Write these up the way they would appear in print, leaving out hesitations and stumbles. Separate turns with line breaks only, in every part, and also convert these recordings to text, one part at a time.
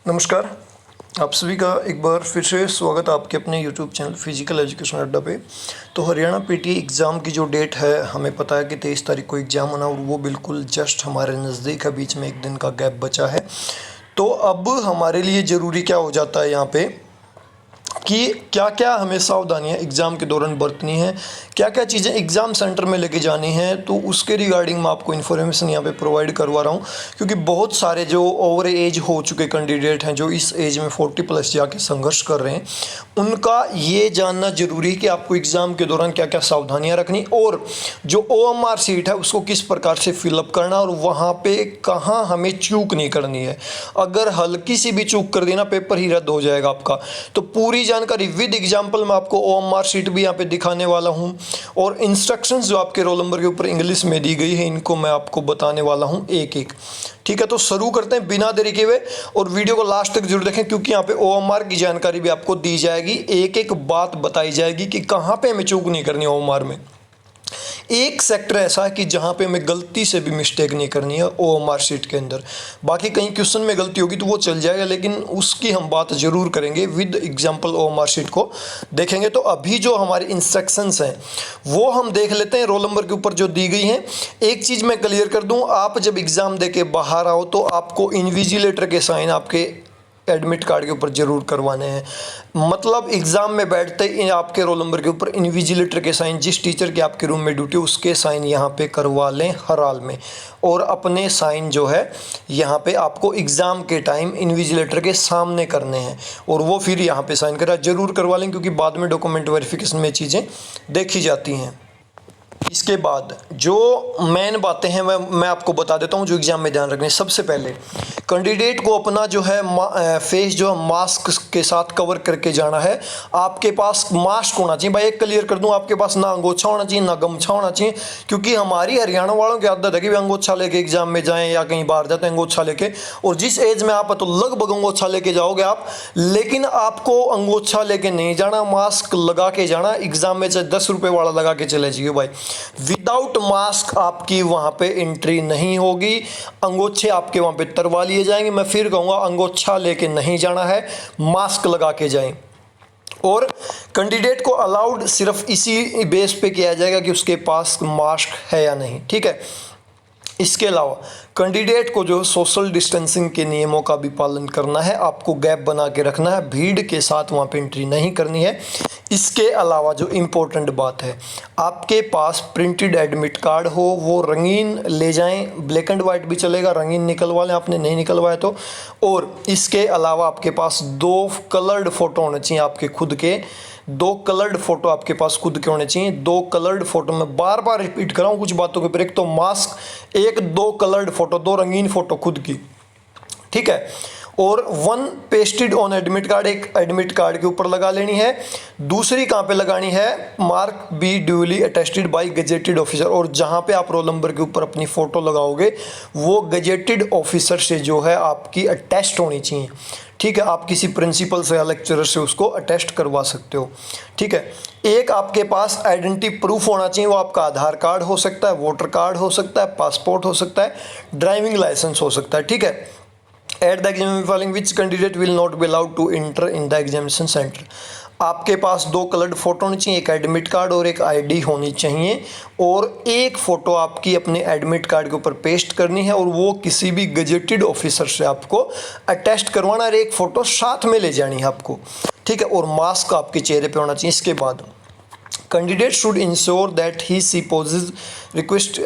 नमस्कार। आप सभी का एक बार फिर से स्वागत है आपके अपने यूट्यूब चैनल फिजिकल एजुकेशन अड्डा पे। तो हरियाणा पीटी एग्ज़ाम की जो डेट है, हमें पता है कि 23 तारीख को एग्ज़ाम होना और वो बिल्कुल जस्ट हमारे नज़दीक है, बीच में एक दिन का गैप बचा है। तो अब हमारे लिए ज़रूरी क्या हो जाता है यहाँ पे कि क्या क्या हमें सावधानियां एग्ज़ाम के दौरान बरतनी है, क्या क्या चीज़ें एग्ज़ाम सेंटर में लेके जानी है। तो उसके रिगार्डिंग मैं आपको इन्फॉर्मेशन यहाँ पे प्रोवाइड करवा रहा हूँ, क्योंकि बहुत सारे जो ओवर एज हो चुके कैंडिडेट हैं, जो इस एज में 40+ जाके संघर्ष कर रहे हैं, उनका ये जानना ज़रूरी है कि आपको एग्ज़ाम के दौरान क्या क्या सावधानियाँ रखनी और जो OMR सीट है उसको किस प्रकार से फिलअप करना और वहाँ पे कहाँ हमें चूक नहीं करनी है। अगर हल्की सी भी चूक कर देना, पेपर ही रद्द हो जाएगा आपका। तो पूरी जानकारी विद एग्जाम्पल मैं आपको OMR शीट भी यहाँ पे दिखाने वाला हूँ और इंस्ट्रक्शंस जो आपके रोल नंबर के ऊपर इंग्लिश में दी गई है, इनको मैं आपको बताने वाला हूँ एक एक। ठीक है, तो शुरू करते हैं बिना देरी के हुए और वीडियो को लास्ट तक जरूर देखें, क्योंकि यहाँ पे OMR की जानकारी भी आपको दी जाएगी, एक एक बात बताई जाएगी कि कहाँ पे हमें चूक नहीं करनी OMR में। एक सेक्टर ऐसा है कि जहाँ पे हमें गलती से भी मिस्टेक नहीं करनी है OMR शीट के अंदर। बाकी कहीं क्वेश्चन में गलती होगी तो वो चल जाएगा, लेकिन उसकी हम बात ज़रूर करेंगे विद एग्जांपल OMR शीट को देखेंगे। तो अभी जो हमारे इंस्ट्रक्शंस हैं वो हम देख लेते हैं, रोल नंबर के ऊपर जो दी गई हैं। एक चीज़ मैं क्लियर कर दूँ, आप जब एग्ज़ाम दे के बाहर आओ तो आपको इन्विजिलेटर के साइन आपके एडमिट कार्ड के ऊपर जरूर करवाने हैं। मतलब एग्ज़ाम में बैठते ही आपके रोल नंबर के ऊपर इन्विजिलेटर के साइन, जिस टीचर के आपके रूम में ड्यूटी उसके साइन यहाँ पे करवा लें हर हाल में, और अपने साइन जो है यहाँ पे आपको एग्ज़ाम के टाइम इन्विजिलेटर के सामने करने हैं और वो फिर यहाँ पे साइन करा जरूर करवा लें, क्योंकि बाद में डॉक्यूमेंट वेरिफिकेशन में चीज़ें देखी जाती हैं। इसके बाद जो मेन बातें हैं मैं आपको बता देता हूं जो एग्जाम में ध्यान रखने। सबसे पहले कैंडिडेट को अपना जो है फेस जो है मास्क के साथ कवर करके जाना है। आपके पास मास्क होना चाहिए। भाई एक क्लियर कर दूं, आपके पास ना अंगोछा होना चाहिए ना गमछा होना चाहिए, क्योंकि हमारी हरियाणा वालों की आदत है कि अंगोछा लेके एग्जाम में जाएं या कहीं बाहर जाते हैं अंगोछा लेके, और जिस एज में आप तो लगभग अंगोछा लेके जाओगे आप, लेकिन आपको अंगोछा लेके नहीं जाना, मास्क लगा के जाना। एग्जाम में चाहे 10 रुपये वाला लगा के चले जाइए भाई, विदाउट मास्क आपकी वहां पे एंट्री नहीं होगी। अंगोछे आपके वहां पे तरवा लिए जाएंगे। मैं फिर कहूंगा, अंगोछा लेके नहीं जाना है, मास्क लगा के जाएं। और कैंडिडेट को अलाउड सिर्फ इसी बेस पे किया जाएगा कि उसके पास मास्क है या नहीं। ठीक है, इसके अलावा कैंडिडेट को जो सोशल डिस्टेंसिंग के नियमों का भी पालन करना है, आपको गैप बना के रखना है, भीड़ के साथ वहाँ पे एंट्री नहीं करनी है। इसके अलावा जो इम्पोर्टेंट बात है, आपके पास प्रिंटेड एडमिट कार्ड हो, वो रंगीन ले जाएं, ब्लैक एंड वाइट भी चलेगा, रंगीन निकलवा लें आपने नहीं निकलवाया तो। और इसके अलावा आपके पास 2 कलर्ड फोटो होने चाहिए आपके खुद के, 2 कलर्ड फोटो आपके पास खुद के होने चाहिए। 2 कलर्ड फोटो में बार बार रिपीट कर रहा हूँ कुछ बातों के ऊपर, एक तो मास्क, एक 2 कलर्ड फोटो, 2 रंगीन फोटो खुद की। ठीक है, और 1 पेस्टेड ऑन एडमिट कार्ड, एक एडमिट कार्ड के ऊपर लगा लेनी है। दूसरी कहाँ पे लगानी है, mark B duly attested bye gazetted officer, और जहाँ पे आप रोल नंबर के ऊपर अपनी फ़ोटो लगाओगे वो गजेटेड ऑफिसर से जो है आपकी अटेस्ट होनी चाहिए। ठीक है, आप किसी प्रिंसिपल से या लेक्चरर से उसको अटेस्ट करवा सकते हो। ठीक है, एक आपके पास आइडेंटिटी प्रूफ होना चाहिए, वो आपका आधार कार्ड हो सकता है, वोटर कार्ड हो सकता है, पासपोर्ट हो सकता है, ड्राइविंग लाइसेंस हो सकता है। ठीक है, at the examination filing which candidate will not be allowed to enter in the examination centre. आपके पास 2 कलर्ड फोटो होनी चाहिए, एक एडमिट कार्ड और एक आईडी होनी चाहिए, और एक फ़ोटो आपकी अपने एडमिट कार्ड के ऊपर पेस्ट करनी है और वो किसी भी गजेटेड ऑफिसर से आपको अटेस्ट करवाना है, एक फ़ोटो साथ में ले जानी है आपको। ठीक है, और मास्क आपके चेहरे पे होना चाहिए। इसके बाद candidate should ensure that he poses request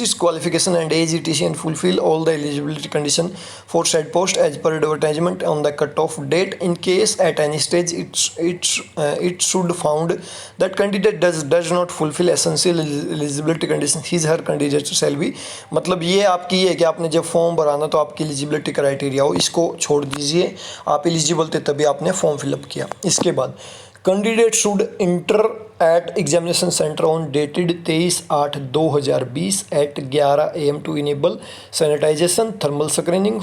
his qualification and age etc and fulfill all the eligibility condition for said post as per advertisement on the cut-off date. In case at any stage it should found that candidate does not fulfill essential eligibility condition, his her candidate shall be, मतलब ये आपकी है कि आपने जब form भराना तो आपकी eligibility criteria हो, इसको छोड़ दीजिए। आप एलिजिबल थे तभी आपने फॉर्म फिलअप किया। इसके बाद candidate should enter at examination centre on dated 23/8/2020 at 11 AM to enable sanitisation, thermal screening,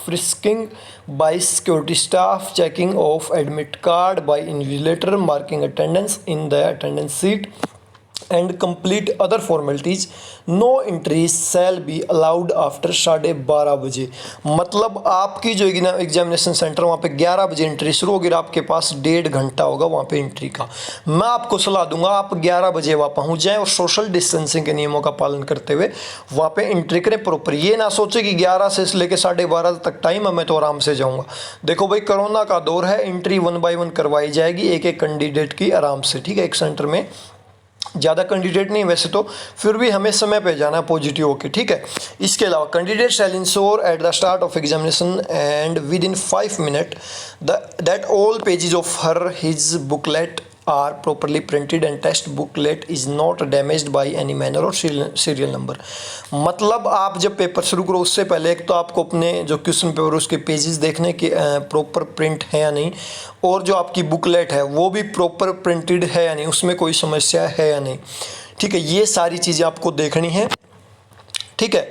frisking by security staff, checking of admit card by invigilator, marking attendance in the attendance sheet and complete other formalities, no entry shall be allowed after 12:30 बजे। मतलब आपकी जो examination centre वहाँ पे 11 बजे entry शुरू होगी और आपके पास 1.5 घंटा होगा वहाँ पे एंट्री का। मैं आपको सलाह दूंगा आप 11 बजे वहाँ पहुँच जाएँ और सोशल डिस्टेंसिंग के नियमों का पालन करते हुए वहाँ पे एंट्री करें प्रॉपर। ये ना सोचे कि 11 से लेकर 12:30 तक टाइम है मैं तो आराम से जाऊँगा। देखो भाई कोरोना का दौर है, एंट्री 1 बाय 1 करवाई जाएगी एक एक कैंडिडेट की आराम से, ठीक है। एक सेंटर में ज़्यादा कैंडिडेट नहीं वैसे तो, फिर भी हमें समय पे जाना है पॉजिटिव होके, ठीक है। इसके अलावा candidate shall ensure at the start of examination and within 5 minute that all pages of her his booklet are properly printed and test booklet is not damaged by any manner or serial number. मतलब आप जब paper शुरू करो उससे पहले एक तो आपको अपने जो क्वेश्चन पेपर उसके पेजेस देखने के प्रॉपर प्रिंट है या नहीं, और जो आपकी बुकलेट है वो भी प्रॉपर प्रिंटेड है या नहीं, उसमें कोई समस्या है या नहीं, ठीक है। ये सारी चीज़ें आपको देखनी है, ठीक है।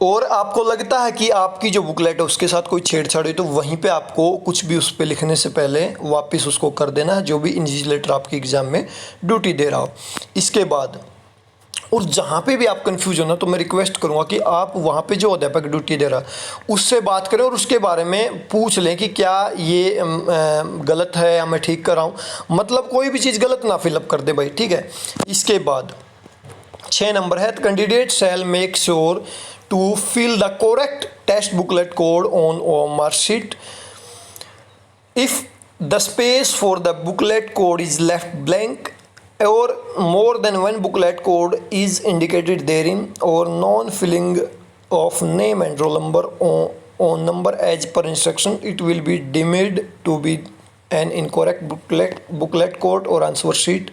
और आपको लगता है कि आपकी जो बुकलेट है उसके साथ कोई छेड़छाड़ हुई तो वहीं पे आपको कुछ भी उस पर लिखने से पहले वापस उसको कर देना है, जो भी इन्विजिलेटर आपके एग्ज़ाम में ड्यूटी दे रहा हो। इसके बाद और जहाँ पे भी आप कंफ्यूज हो ना तो मैं रिक्वेस्ट करूँगा कि आप वहाँ पे जो अध्यापक ड्यूटी दे रहा है उससे बात करें और उसके बारे में पूछ लें कि क्या ये गलत है या मैं ठीक कर रहा हूँ। मतलब कोई भी चीज़ गलत ना फिलअप कर दे भाई, ठीक है। इसके बाद 6 नंबर है, candidate shall make sure to fill the correct test booklet code on OMR sheet if the space for the booklet code is left blank or more than one booklet code is indicated therein or non-filling of name and roll number on number as per instruction, it will be deemed to be an incorrect booklet code or answer sheet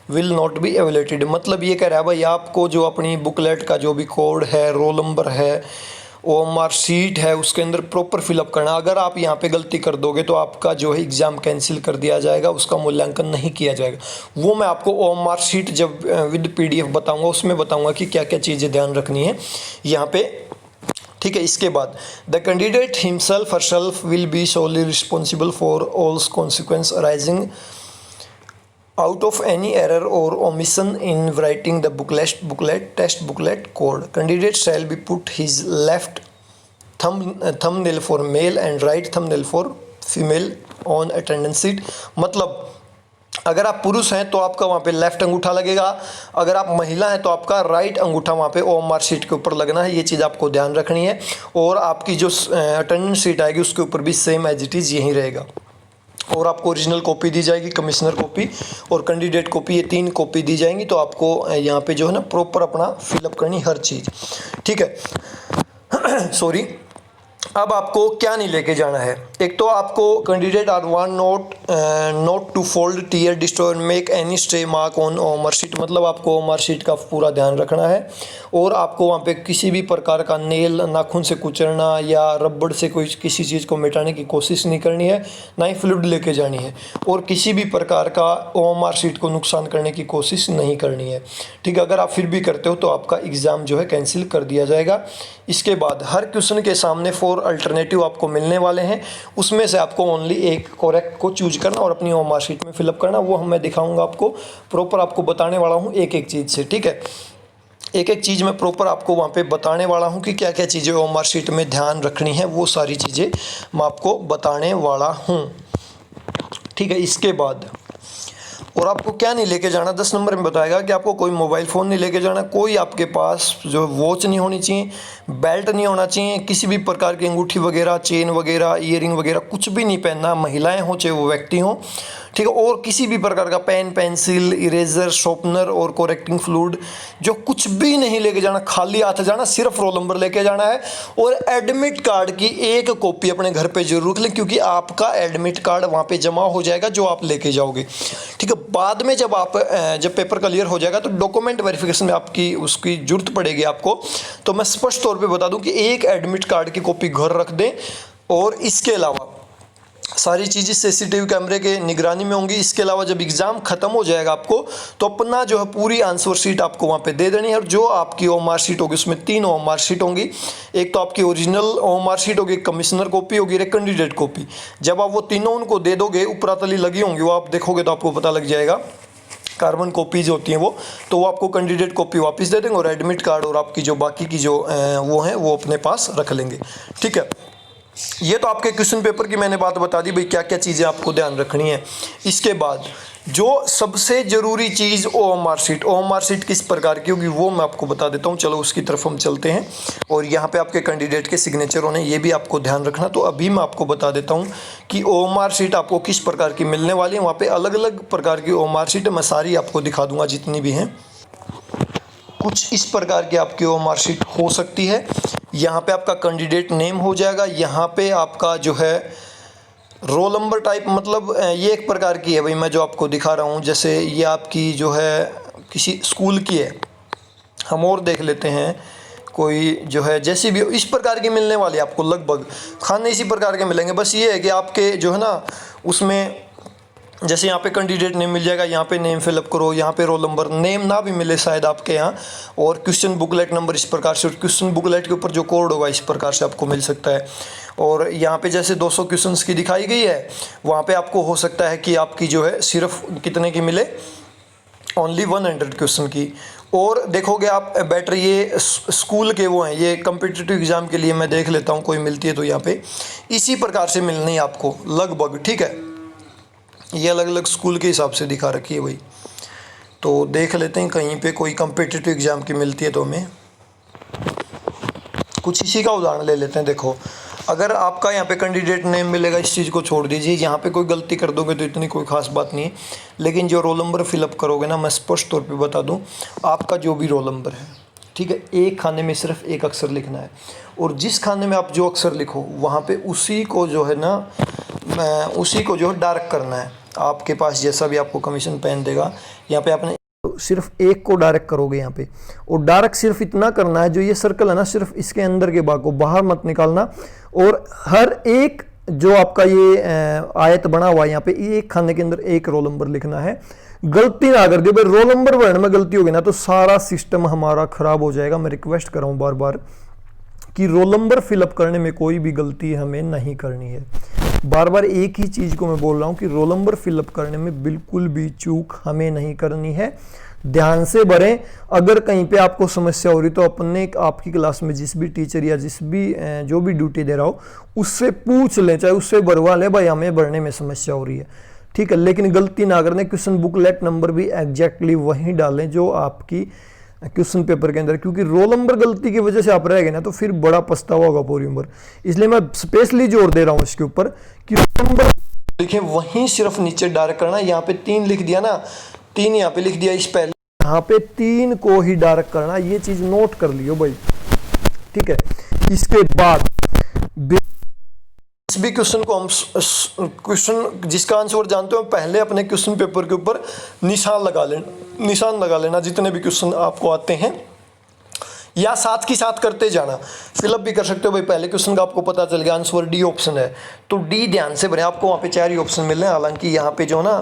will not be evaluated। मतलब ये कह रहा है भाई आपको जो अपनी booklet का जो भी कोड है, रोल नंबर है, OMR शीट है, उसके अंदर प्रॉपर फिलअप करना। अगर आप यहाँ पे गलती कर दोगे तो आपका जो है एग्ज़ाम कैंसिल कर दिया जाएगा, उसका मूल्यांकन नहीं किया जाएगा। वो मैं आपको OMR शीट जब विद PDF बताऊंगा उसमें बताऊंगा कि क्या क्या चीज़ें ध्यान रखनी है यहाँ पे, ठीक है। इसके बाद the candidate himself herself will be solely responsible for all consequence arising out of any error or omission in writing the test booklet code. Candidate shall be put his left thumbnail for male and right thumbnail for female on attendance sheet। मतलब अगर आप पुरुष हैं तो आपका वहाँ पे left अंगूठा लगेगा, अगर आप महिला हैं तो आपका राइट अंगूठा वहाँ पे OMR शीट के ऊपर लगना है। ये चीज़ आपको ध्यान रखनी है। और आपकी जो अटेंडेंस शीट आएगी उसके ऊपर भी सेम एज इट इज़ यही रहेगा। और आपको ओरिजिनल कॉपी दी जाएगी, कमिश्नर कॉपी और कैंडिडेट कॉपी, ये 3 कॉपी दी जाएंगी। तो आपको यहाँ पे जो है ना प्रॉपर अपना फिलअप करनी हर चीज़, ठीक है। सॉरी। अब आपको क्या नहीं लेके जाना है, एक तो आपको candidate are want not to fold tear destroy make any stay mark on OMR sheet. मतलब आपको OMR शीट का पूरा ध्यान रखना है और आपको वहाँ पे किसी भी प्रकार का नेल नाखून से कुचलना या रबड़ से कोई किसी चीज़ को मिटाने की कोशिश नहीं करनी है, ना ही फ्लूइड लेके जानी है और किसी भी प्रकार का OMR शीट को नुकसान करने की कोशिश नहीं करनी है, ठीक है। अगर आप फिर भी करते हो तो आपका एग्ज़ाम जो है कैंसिल कर दिया जाएगा। इसके बाद हर क्वेश्चन के सामने 4 अल्टरनेटिव आपको मिलने वाले हैं, उसमें से आपको ओनली एक करेक्ट को चूज करना और अपनी OMR शीट में फिलअप करना। वो मैं दिखाऊंगा आपको, प्रॉपर आपको बताने वाला हूँ एक एक चीज़ से, ठीक है। एक एक चीज़ मैं प्रॉपर आपको वहाँ पे बताने वाला हूँ कि क्या क्या चीज़ें OMR शीट में ध्यान रखनी है, वो सारी चीज़ें मैं आपको बताने वाला हूँ, ठीक है। इसके बाद और आपको क्या नहीं लेके जाना, 10 नंबर में बताएगा कि आपको कोई मोबाइल फ़ोन नहीं लेके जाना, कोई आपके पास जो वॉच नहीं होनी चाहिए, बेल्ट नहीं होना चाहिए, किसी भी प्रकार की अंगूठी वगैरह, चेन वगैरह, ईयरिंग वगैरह कुछ भी नहीं पहनना, महिलाएं हों चाहे वो व्यक्ति हों, ठीक है। और किसी भी प्रकार का पेन, पेंसिल, इरेजर, शॉर्पनर और करेक्टिंग फ्लूइड जो कुछ भी नहीं लेके जाना, खाली हाथ जाना, सिर्फ रोल नंबर लेके जाना है। और एडमिट कार्ड की एक कॉपी अपने घर पे जरूर रख लें क्योंकि आपका एडमिट कार्ड वहाँ पे जमा हो जाएगा जो आप लेके जाओगे, ठीक है। बाद में जब पेपर क्लियर हो जाएगा तो डॉक्यूमेंट वेरिफिकेशन में आपकी उसकी जरूरत पड़ेगी आपको, तो मैं स्पष्ट तौर पे बता दूं कि एक एडमिट कार्ड की कॉपी घर रख दें। और इसके अलावा सारी चीज़ें CCTV कैमरे के निगरानी में होंगी। इसके अलावा जब एग्ज़ाम ख़त्म हो जाएगा आपको तो अपना जो है पूरी आंसर शीट आपको वहाँ पे दे देनी है। और जो आपकी OMR शीट होगी उसमें 3 OMR शीट होंगी, एक तो आपकी ओरिजिनल OMR शीट होगी, कमिश्नर कॉपी होगी, एक कैंडिडेट कॉपी। जब आप वो तीनों उनको दे दोगे, ऊपरा तली लगी होंगी, वो आप देखोगे तो आपको पता लग जाएगा। कार्बन कॉपीज होती हैं तो वो आपको कैंडिडेट कॉपी वापस दे देंगे और एडमिट कार्ड और आपकी जो बाकी की जो वो हैं वो अपने पास रख लेंगे। ठीक है, ये तो आपके क्वेश्चन पेपर की मैंने बात बता दी भाई क्या क्या चीज़ें आपको ध्यान रखनी है। इसके बाद जो सबसे ज़रूरी चीज़ ओएमआर शीट किस प्रकार की होगी वो मैं आपको बता देता हूँ। चलो उसकी तरफ हम चलते हैं और यहाँ पे आपके कैंडिडेट के सिग्नेचर होने ये भी आपको ध्यान रखना। तो अभी मैं आपको बता देता हूँ कि ओएमआर शीट आपको किस प्रकार की मिलने वाली है। वहाँ पे अलग अलग प्रकार की ओएमआर शीट मैं सारी आपको दिखा दूँगा जितनी भी हैं। कुछ इस प्रकार की आपकी ओएमआर शीट हो सकती है। यहाँ पे आपका कैंडिडेट नेम हो जाएगा, यहाँ पे आपका जो है रोल नंबर टाइप, मतलब ये एक प्रकार की है भाई मैं जो आपको दिखा रहा हूँ। जैसे ये आपकी जो है किसी स्कूल की है, हम और देख लेते हैं कोई जो है जैसी भी इस प्रकार की मिलने वाली आपको लगभग खाने इसी प्रकार के मिलेंगे। बस ये है कि आपके जो है ना उसमें जैसे यहाँ पे कैंडिडेट नेम मिल जाएगा, यहाँ पे नेम फिलअप करो, यहाँ पे रोल नंबर, नेम ना भी मिले शायद आपके यहाँ, और क्वेश्चन बुकलेट नंबर इस प्रकार से, और क्वेश्चन बुकलेट के ऊपर जो कोड होगा इस प्रकार से आपको मिल सकता है। और यहाँ पे जैसे 200 क्वेश्चंस की दिखाई गई है वहाँ पे आपको हो सकता है कि आपकी जो है सिर्फ कितने की मिले, ओनली 100 क्वेश्चन की। और देखोगे आप बेटर ये स्कूल के वो हैं, ये कम्पिटिटिव एग्ज़ाम के लिए मैं देख लेता हूँ कोई मिलती है तो यहाँ पे इसी प्रकार से मिलनी है आपको लगभग। ठीक है, ये अलग अलग स्कूल के हिसाब से दिखा रखी है भाई, तो देख लेते हैं कहीं पे कोई कम्पिटिटिव एग्ज़ाम की मिलती है तो हमें कुछ इसी का उदाहरण ले लेते हैं। देखो अगर आपका यहाँ पे कैंडिडेट नेम मिलेगा, इस चीज़ को छोड़ दीजिए, यहाँ पे कोई गलती कर दोगे तो इतनी कोई ख़ास बात नहीं है, लेकिन जो रोल नंबर फिलअप करोगे ना, मैं स्पष्ट तौर पे बता दूँ, आपका जो भी रोल नंबर है, ठीक है, एक खाने में सिर्फ एक अक्षर लिखना है, और जिस खाने में आप जो अक्षर लिखो वहाँ पे उसी को जो है ना उसी को जो है डार्क करना है। आपके पास जैसा भी आपको कमीशन पेन देगा, यहाँ पे आपने सिर्फ एक को डार्क करोगे यहाँ पे, और डार्क सिर्फ इतना करना है, जो ये सर्कल है ना सिर्फ इसके अंदर के भाग को बाहर मत निकालना, और हर एक जो आपका ये आयत बना हुआ है यहाँ पे एक खाने के अंदर एक रोल नंबर लिखना है। गलती ना कर दियो भाई, रोल नंबर भरने में गलती होगी ना तो सारा सिस्टम हमारा खराब हो जाएगा। मैं रिक्वेस्ट कर रहा हूँ बार बार कि रोल नंबर फिलअप करने में कोई भी गलती हमें नहीं करनी है। बार बार एक ही चीज़ को मैं बोल रहा हूँ कि रोल नंबर फिलअप करने में बिल्कुल भी चूक हमें नहीं करनी है। ध्यान से भरें। अगर कहीं पे आपको समस्या हो रही तो अपने आपकी क्लास में जिस भी टीचर या जिस भी जो भी ड्यूटी दे रहा हो उससे पूछ लें, चाहे उससे भरवा लें भाई हमें भरने में समस्या हो रही है, ठीक है। लेकिन गलती ना करने, क्वेश्चन बुकलेट नंबर भी एग्जैक्टली वही डालें जो आपकी क्वेश्चन पेपर के अंदर, क्योंकि रोल नंबर गलती की वजह से आप रह गए ना तो फिर बड़ा पछतावा होगा पूरी उम्र। इसलिए मैं स्पेशली जोर दे रहा हूँ इसके ऊपर कि रोल नंबर लिखें वहीं सिर्फ नीचे डार्क करना। यहाँ पे 3 लिख दिया ना, 3 यहाँ पे लिख दिया, इस पहले यहाँ पे 3 को ही डार्क करना, ये चीज नोट कर लियो भाई, ठीक है। इसके बाद इस भी क्वेश्चन को हम क्वेश्चन जिसका आंसर जानते हो पहले अपने क्वेश्चन पेपर के ऊपर निशान लगा लेना जितने भी क्वेश्चन आपको आते हैं, या साथ की साथ करते जाना। फिलअप भी कर सकते हो भाई, पहले क्वेश्चन का आपको पता चल गया आंसर डी ऑप्शन है तो डी ध्यान से भरें। आपको वहाँ पे 4 ही ऑप्शन मिल रहे हैं, हालांकि यहाँ पे जो ना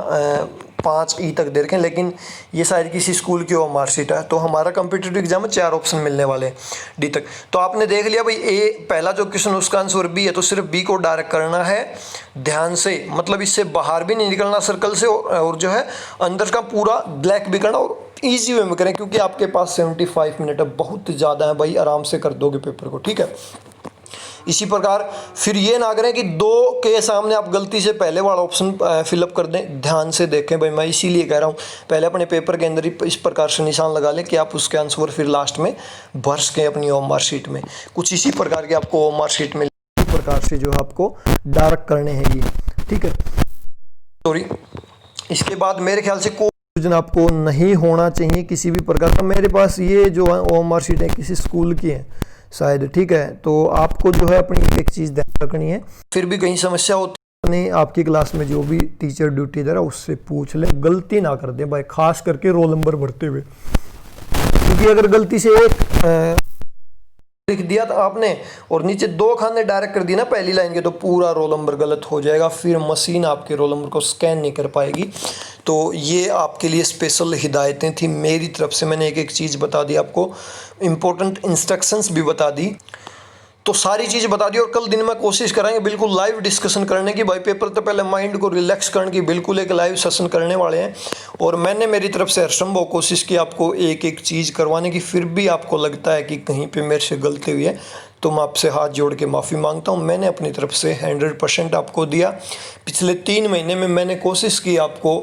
5 ई तक दे रखे हैं, लेकिन ये शायद किसी स्कूल की ओएमआर शीट है तो हमारा कम्पिटिटिव एग्जाम में 4 ऑप्शन मिलने वाले हैं डी तक। तो आपने देख लिया भाई ए पहला जो क्वेश्चन उसका आंसर बी है, तो सिर्फ बी को डायरेक्ट करना है ध्यान से, मतलब इससे बाहर भी नहीं निकलना सर्कल से, और जो है अंदर का पूरा ब्लैक भी करना, और ईजी वे में करें क्योंकि आपके पास 75 मिनट है, बहुत ज़्यादा है भाई, आराम से कर दोगे पेपर को, ठीक है। इसी प्रकार फिर ये ना करें कि 2 के सामने आप गलती से पहले वाला ऑप्शन फिलअप कर दें। ध्यान से देखें भाई, मैं इसीलिए कह रहा हूँ पहले अपने पेपर के अंदर ही इस प्रकार से निशान लगा लें कि आप उसके आंसर फिर लास्ट में भर सकें अपनी ओएमआर शीट में। कुछ इसी प्रकार के आपको ओएमआर शीट में इसी प्रकार से जो है आपको डार्क करने हैं ये, ठीक है। सॉरी, इसके बाद मेरे ख्याल से कंफ्यूजन आपको नहीं होना चाहिए किसी भी प्रकार का। मेरे पास ये जो है ओएमआर शीट है किसी स्कूल की है शायद, ठीक है। तो आपको जो है अपनी एक चीज़ ध्यान रखनी है, फिर भी कहीं समस्या होती है आपकी क्लास में जो भी टीचर ड्यूटी दे रहा है उससे पूछ ले, गलती ना कर दे भाई, खास करके रोल नंबर भरते हुए, क्योंकि अगर गलती से एक लिख दिया था आपने और नीचे 2 खाने डायरेक्ट कर दिए ना पहली लाइन के, तो पूरा रोल नंबर गलत हो जाएगा, फिर मशीन आपके रोल नंबर को स्कैन नहीं कर पाएगी। तो ये आपके लिए स्पेशल हिदायतें थी मेरी तरफ से, मैंने एक एक चीज़ बता दी आपको, इम्पोर्टेंट इंस्ट्रक्शंस भी बता दी। तो सारी चीज़ बता दी और कल दिन में कोशिश करेंगे बिल्कुल लाइव डिस्कशन करने की। भाई पेपर तो पहले माइंड को रिलैक्स करने की बिल्कुल एक लाइव सेशन करने वाले हैं और मैंने मेरी तरफ से हरसंभव कोशिश की आपको एक एक चीज़ करवाने की। फिर भी आपको लगता है कि कहीं पे मेरे से गलती हुई है तो मैं आपसे हाथ जोड़ के माफ़ी मांगता हूँ। मैंने अपनी तरफ से 100% आपको दिया। पिछले 3 महीने में मैंने कोशिश की आपको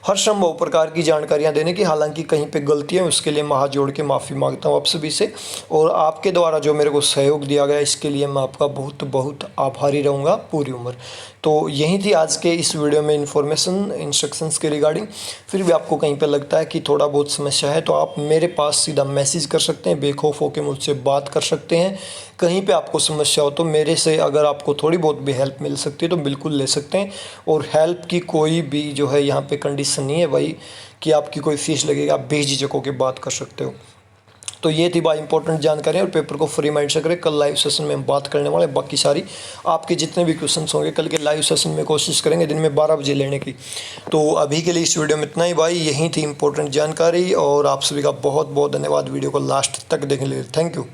हर संभव प्रकार की जानकारियां देने की। हालांकि कहीं पे गलती है उसके लिए मैं हाथ जोड़ के माफ़ी मांगता हूँ आप सभी से। और आपके द्वारा जो मेरे को सहयोग दिया गया इसके लिए मैं आपका बहुत बहुत आभारी रहूँगा पूरी उम्र। तो यही थी आज के इस वीडियो में इन्फॉर्मेशन इंस्ट्रक्शंस के रिगार्डिंग। फिर भी आपको कहीं पे लगता है कि थोड़ा बहुत समस्या है तो आप मेरे पास सीधा मैसेज कर सकते हैं, बेखौफ होकर मुझसे बात कर सकते हैं। कहीं पे आपको समस्या हो तो मेरे से अगर आपको थोड़ी बहुत भी हेल्प मिल सकती है तो बिल्कुल ले सकते हैं। और हेल्प की कोई भी जो है यहाँ पे कंडीशन नहीं है भाई कि आपकी कोई फीस लगेगी, आप बेझिझक होकर बात कर सकते हो। तो ये थी भाई इंपॉर्टेंट जानकारी और पेपर को फ्री माइंड से करें। कल लाइव सेशन में हम बात करने वाले, बाकी सारी आपके जितने भी क्वेश्चंस होंगे कल के लाइव सेशन में कोशिश करेंगे दिन में 12 बजे लेने की। तो अभी के लिए इस वीडियो में इतना ही भाई, यही थी इंपॉर्टेंट जानकारी और आप सभी का बहुत बहुत धन्यवाद वीडियो को लास्ट तक देखने के लिए। Thank you.